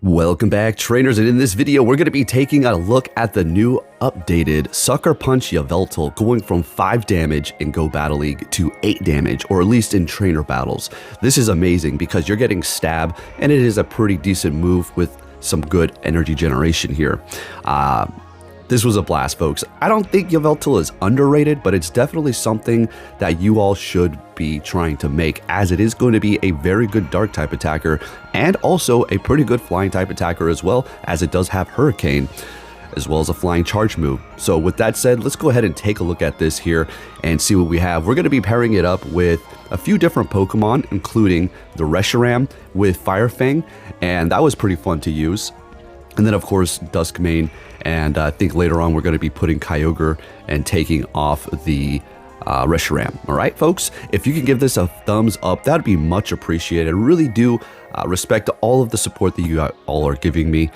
Welcome back, trainers, and in this video we're going to be taking a look at the new updated Sucker Punch Yveltal, going from 5 damage in Go Battle League to 8 damage, or at least in trainer battles. This is amazing because you're getting stab, and it is a pretty decent move with some good energy generation here. This was a blast, folks. I don't think Yveltal is underrated, but it's definitely something that you all should be trying to make, as it is going to be a very good dark type attacker and also a pretty good flying type attacker as well, as it does have Hurricane as well as a flying charge move. So with that said, let's go ahead and take a look at this here and see what we have. We're going to be pairing it up with a few different Pokemon, including the Reshiram with Fire Fang, and that was pretty fun to use. And then, of course, Duskmane, and I think later on we're going to be putting Kyogre and taking off the Reshiram. All right, folks, if you can give this a thumbs up, that'd be much appreciated. I really do respect all of the support that you all are giving me.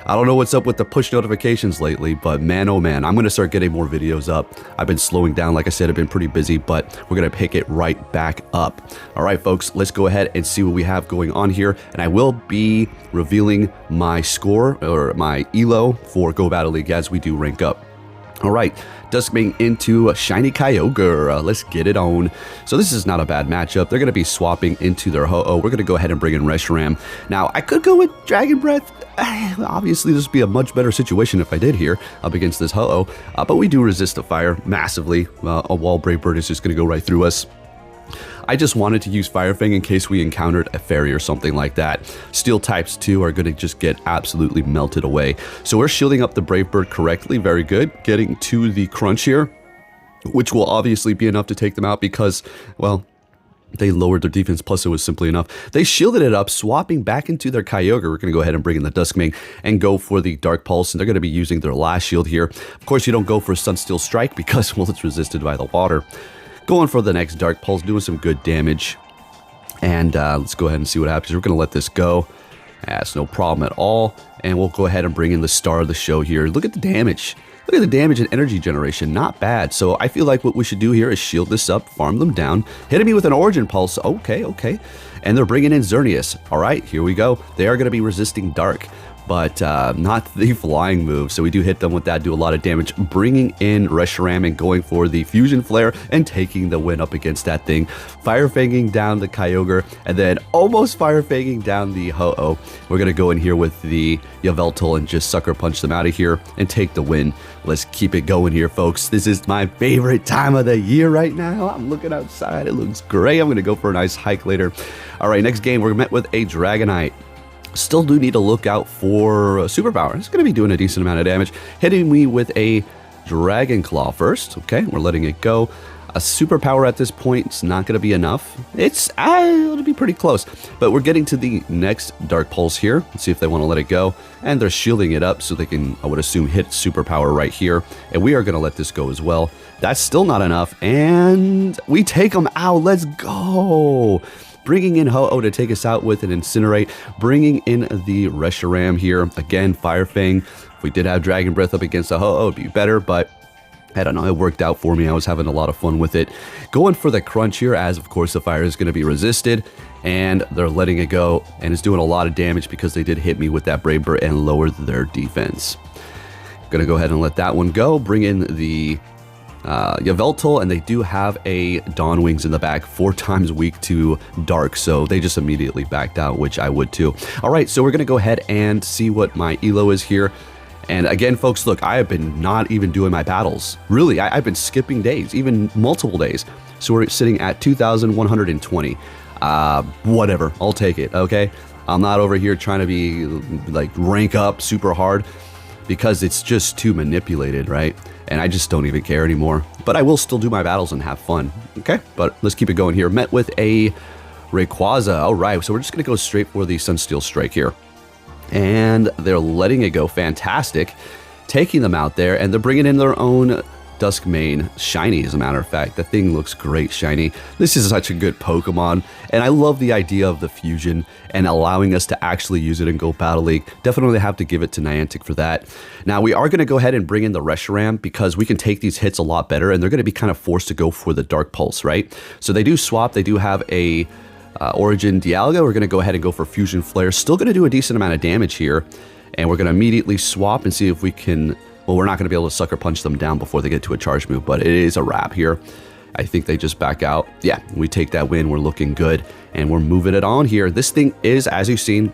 I don't know what's up with the push notifications lately, but man, oh man, I'm going to start getting more videos up. I've been slowing down. Like I said, I've been pretty busy, but we're going to pick it right back up. All right, folks, let's go ahead and see what we have going on here. And I will be revealing my score or my ELO for Go Battle League as we do rank up. All right, Duskmane into Shiny Kyogre. Let's get it on. So this is not a bad matchup. They're going to be swapping into their Ho-Oh. We're going to go ahead and bring in Reshiram. Now, I could go with Dragon Breath. Obviously, this would be a much better situation if I did here up against this Ho-Oh. But we do resist the fire massively. A Wall Brave Bird is just going to go right through us. I just wanted to use Fire Fang in case we encountered a fairy or something like that. Steel types too are going to just get absolutely melted away. So we're shielding up the Brave Bird correctly. Very good. Getting to the Crunch here, which will obviously be enough to take them out because, well, they lowered their defense, plus it was simply enough. They shielded it up, swapping back into their Kyogre. We're going to go ahead and bring in the Duskmane and go for the Dark Pulse, and they're going to be using their last shield here. Of course, you don't go for Sunsteel Strike because, well, it's resisted by the water. Going for the next Dark Pulse, doing some good damage. And let's go ahead and see what happens. We're going to let this go. That's no problem at all. And we'll go ahead and bring in the star of the show here. Look at the damage. Look at the damage and energy generation. Not bad. So I feel like what we should do here is shield this up, farm them down, hitting me with an Origin Pulse. Okay. And they're bringing in Xerneas. All right, here we go. They are going to be resisting Dark, but not the flying move. So we do hit them with that, do a lot of damage, bringing in Reshiram and going for the Fusion Flare and taking the win up against that thing. Fire Fanging down the Kyogre, and then almost Fire Fanging down the Ho-Oh. We're going to go in here with the Yveltal and just Sucker Punch them out of here and take the win. Let's keep it going here, folks. This is my favorite time of the year right now. I'm looking outside. It looks great. I'm going to go for a nice hike later. All right, next game, we're met with a Dragonite. Still do need to look out for Superpower. It's going to be doing a decent amount of damage. Hitting me with a Dragon Claw first. Okay, we're letting it go. A Superpower at this point is not going to be enough. It'll be pretty close. But we're getting to the next Dark Pulse here. Let's see if they want to let it go. And they're shielding it up so they can, I would assume, hit Superpower right here. And we are going to let this go as well. That's still not enough. And we take them out. Let's go. Bringing in Ho-Oh to take us out with an Incinerate, bringing in the Reshiram here. Again, Fire Fang. If we did have Dragon Breath up against the Ho-Oh, it'd be better, but I don't know, it worked out for me. I was having a lot of fun with it. Going for the Crunch here, as of course the fire is going to be resisted, and they're letting it go, and it's doing a lot of damage because they did hit me with that Brave Bird and lowered their defense. Gonna go ahead and let that one go, bring in the Yveltal, and they do have a Dawn Wings in the back, 4 times weak to Dark, so they just immediately backed out, which I would too. All right, so we're gonna go ahead and see what my ELO is here. And again, folks, look, I have been not even doing my battles. Really, I've been skipping days, even multiple days. So we're sitting at 2,120. Whatever, I'll take it, okay? I'm not over here trying to be like rank up super hard because it's just too manipulated, right? And I just don't even care anymore. But I will still do my battles and have fun, okay? But let's keep it going here. Met with a Rayquaza. All right, so we're just gonna go straight for the Sunsteel Strike here. And they're letting it go. Fantastic. Taking them out there, and they're bringing in their own Duskmane. Shiny, as a matter of fact. The thing looks great shiny. This is such a good Pokemon, and I love the idea of the fusion and allowing us to actually use it in Go Battle League. Definitely have to give it to Niantic for that. Now, we are going to go ahead and bring in the Reshiram because we can take these hits a lot better, and they're going to be kind of forced to go for the Dark Pulse, right? So they do swap. They do have a Origin Dialga. We're going to go ahead and go for Fusion Flare. Still going to do a decent amount of damage here. And we're going to immediately swap and see if we can... Well, we're not going to be able to Sucker Punch them down before they get to a charge move, but it is a wrap here. I think they just back out. Yeah, we take that win. We're looking good, and we're moving it on here. This thing is, as you've seen,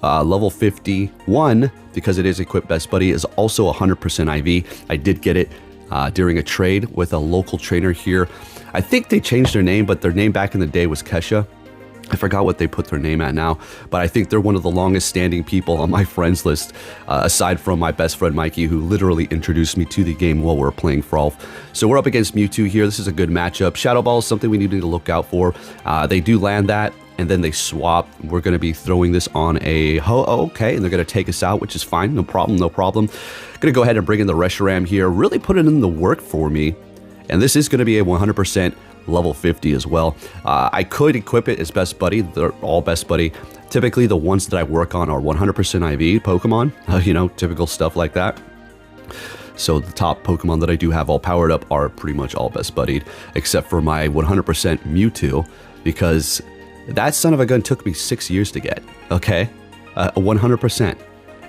level 51, because it is equipped Best Buddy, is also 100% IV. I did get it during a trade with a local trainer here. I think they changed their name, but their name back in the day was Kesha. I forgot what they put their name at now, but I think they're one of the longest standing people on my friends list, aside from my best friend Mikey, who literally introduced me to the game while we were playing Frolf. So we're up against Mewtwo here. This is a good matchup. Shadow Ball is something we need to look out for. They do land that, and then they swap. We're going to be throwing this on a Ho-Oh, okay, and they're going to take us out, which is fine. No problem, no problem. Going to go ahead and bring in the Reshiram here, really put it in the work for me, and this is going to be a 100% level 50 as well. I could equip it as Best Buddy. They're all Best Buddy. Typically, the ones that I work on are 100% IV Pokemon, you know, typical stuff like that. So the top Pokemon that I do have all powered up are pretty much all Best Buddied, except for my 100% Mewtwo, because that son of a gun took me 6 years to get, okay? 100%.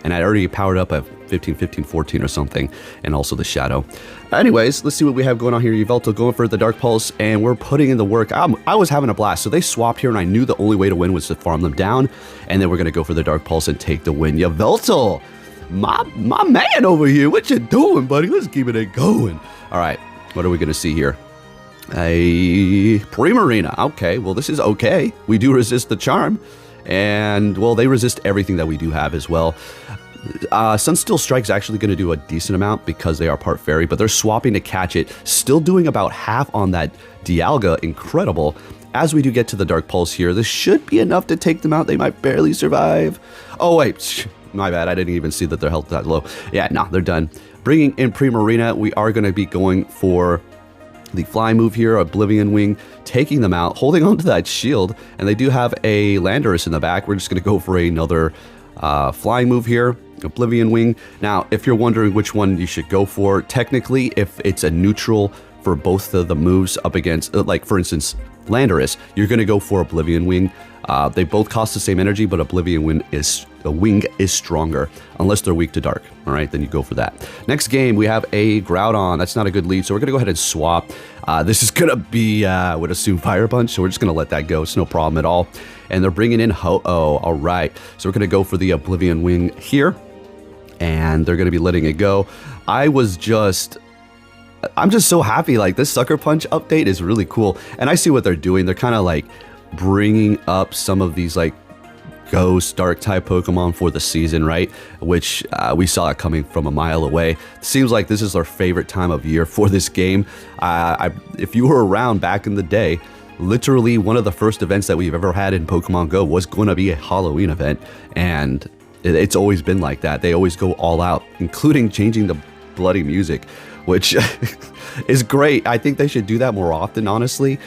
And I already powered up at 15, 15, 14 or something, and also the Shadow. Anyways, let's see what we have going on here. Yveltal going for the Dark Pulse, and we're putting in the work. I was having a blast. So they swapped here, and I knew the only way to win was to farm them down, and then we're going to go for the Dark Pulse and take the win. Yveltal, my man over here, what you doing, buddy? Let's keep it going. All right, what are we going to see here? A Primarina. Okay, well, this is okay. We do resist the charm. And, well, they resist everything that we do have as well. Sunsteel Strike's actually going to do a decent amount because they are part fairy, but they're swapping to catch it. Still doing about half on that Dialga. Incredible. As we do get to the Dark Pulse here, this should be enough to take them out. They might barely survive. Oh, wait. My bad. I didn't even see that their health that low. Yeah, no, they're done. Bringing in Primarina, we are going to be going for the fly move here, Oblivion Wing, taking them out, holding on to that shield, and they do have a Landorus in the back. We're just going to go for another flying move here, Oblivion Wing. Now, if you're wondering which one you should go for, technically, if it's a neutral for both of the moves up against, like, for instance, Landorus, you're going to go for Oblivion Wing. They both cost the same energy, but Oblivion Wing is stronger, unless they're weak to dark. All right, then you go for that. Next game, we have a Groudon. That's not a good lead, so we're going to go ahead and swap. This is going to be, I would assume, Fire Punch, so we're just going to let that go. It's no problem at all. And they're bringing in Ho-Oh. All right, so we're going to go for the Oblivion Wing here, and they're going to be letting it go. I'm just so happy. Like, this Sucker Punch update is really cool, and I see what they're doing. They're kind of like bringing up some of these like ghost dark type Pokemon for the season, right? Which we saw it coming from a mile away. Seems like this is our favorite time of year for this game. If you were around back in the day, literally one of the first events that we've ever had in Pokemon Go was going to be a Halloween event, and it's always been like that. They always go all out, including changing the bloody music, which is great. I think they should do that more often, honestly.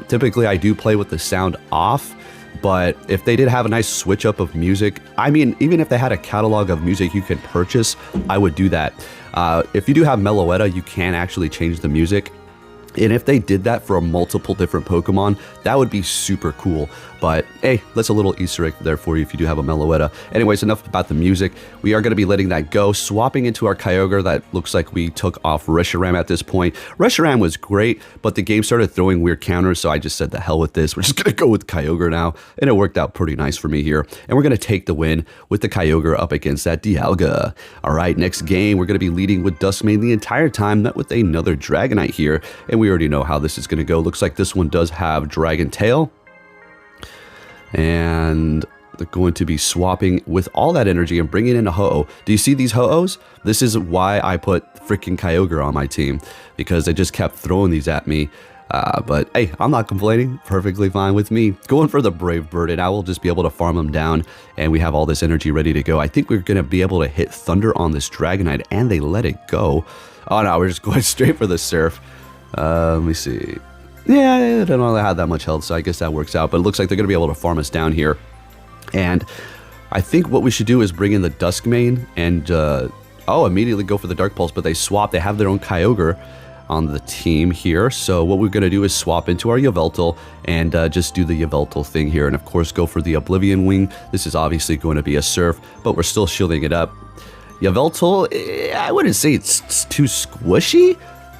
Typically, I do play with the sound off, but if they did have a nice switch up of music, I mean, even if they had a catalog of music you can purchase, I would do that. If you do have Meloetta, you can actually change the music. And if they did that for multiple different Pokemon, that would be super cool. But hey, that's a little Easter egg there for you if you do have a Meloetta. Anyways, enough about the music. We are going to be letting that go. Swapping into our Kyogre, that looks like we took off Reshiram at this point. Reshiram was great, but the game started throwing weird counters, so I just said the hell with this. We're just going to go with Kyogre now, and it worked out pretty nice for me here. And we're going to take the win with the Kyogre up against that Dialga. All right, next game, we're going to be leading with Duskmane the entire time, met with another Dragonite here, and we already know how this is going to go. Looks like this one does have Dragon Tail. And they're going to be swapping with all that energy and bringing in a Ho-Oh. Do you see these Ho-Ohs? This is why I put freaking Kyogre on my team, because they just kept throwing these at me. But hey, I'm not complaining. Perfectly fine with me. Going for the Brave Bird, and I will just be able to farm them down, and we have all this energy ready to go. I think we're going to be able to hit Thunder on this Dragonite, and they let it go. Oh no, we're just going straight for the Surf. Let me see. Yeah, they don't really have that much health, so I guess that works out. But it looks like they're going to be able to farm us down here. And I think what we should do is bring in the Duskmane and, immediately go for the Dark Pulse. But they swap. They have their own Kyogre. on the team here. So what we're going to do is swap into our Yveltal and just do the Yveltal thing here. And of course, go for the Oblivion Wing. This is obviously going to be a Surf, but we're still shielding it up. Yveltal, I wouldn't say it's too squishy,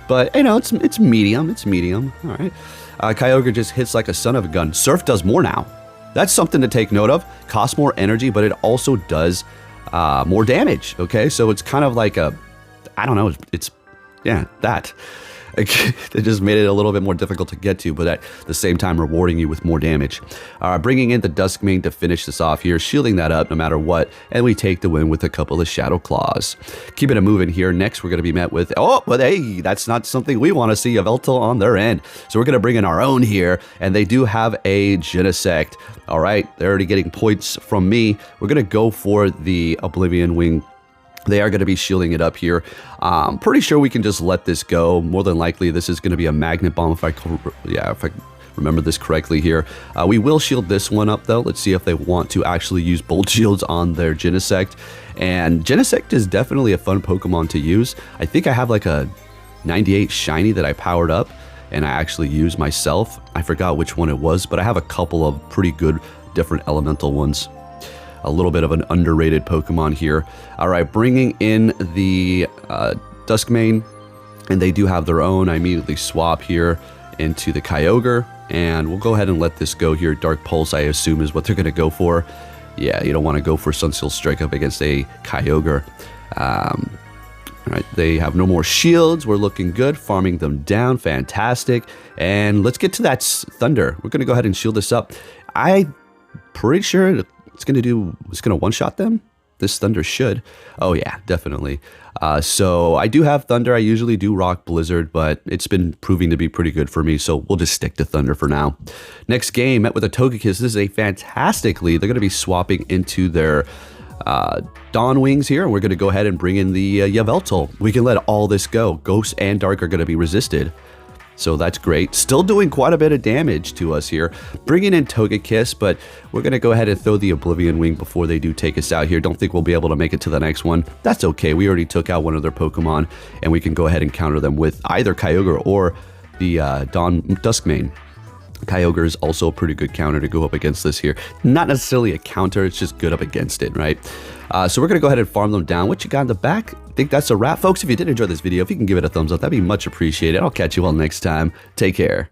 but you know, it's medium. It's medium. All right. Kyogre just hits like a son of a gun. Surf does more now. That's something to take note of. Costs more energy, but it also does more damage. Okay, so it's kind of like a, I don't know. It's yeah, that. It just made it a little bit more difficult to get to, but at the same time rewarding you with more damage. Bringing in the Duskmane to finish this off here, shielding that up no matter what, and we take the win with a couple of Shadow Claws. Keeping it moving here, next we're going to be met with, oh, but hey, that's not something we want to see, Yveltal on their end. So we're going to bring in our own here, and they do have a Genesect. All right, they're already getting points from me. We're going to go for the Oblivion Wing. They are going to be shielding it up here. Pretty sure we can just let this go. More than likely, this is going to be a Magnet Bomb if I remember this correctly here. We will shield this one up, though. Let's see if they want to actually use Bolt Shields on their Genesect. And Genesect is definitely a fun Pokemon to use. I think I have like a 98 Shiny that I powered up and I actually use myself. I forgot which one it was, but I have a couple of pretty good different elemental ones. A little bit of an underrated Pokemon here. All right, bringing in the Duskmane, and they do have their own. I immediately swap here into the Kyogre, and we'll go ahead and let this go here. Dark Pulse, I assume, is what they're going to go for. Yeah, you don't want to go for Sunseal Strike up against a Kyogre. All right, they have no more shields. We're looking good, farming them down. Fantastic. And let's get to that Thunder. We're going to go ahead and shield this up. I'm pretty sure it's going to one-shot them? This Thunder should. Oh yeah, definitely. So I do have Thunder. I usually do rock Blizzard, but it's been proving to be pretty good for me, so we'll just stick to Thunder for now. Next game, met with a Togekiss. This is a fantastic lead. They're going to be swapping into their Dawn Wings here, and we're going to go ahead and bring in the Yveltal. We can let all this go. Ghost and Dark are going to be resisted. So that's great. Still doing quite a bit of damage to us here. Bringing in Togekiss, but we're going to go ahead and throw the Oblivion Wing before they do take us out here. Don't think we'll be able to make it to the next one. That's okay. We already took out one of their Pokemon, and we can go ahead and counter them with either Kyogre or the Duskmane. Kyogre is also a pretty good counter to go up against this here. Not necessarily a counter, it's just good up against it, right? So we're going to go ahead and farm them down. What you got in the back? I think that's a wrap. Folks, if you did enjoy this video, if you can give it a thumbs up, that'd be much appreciated. I'll catch you all next time. Take care.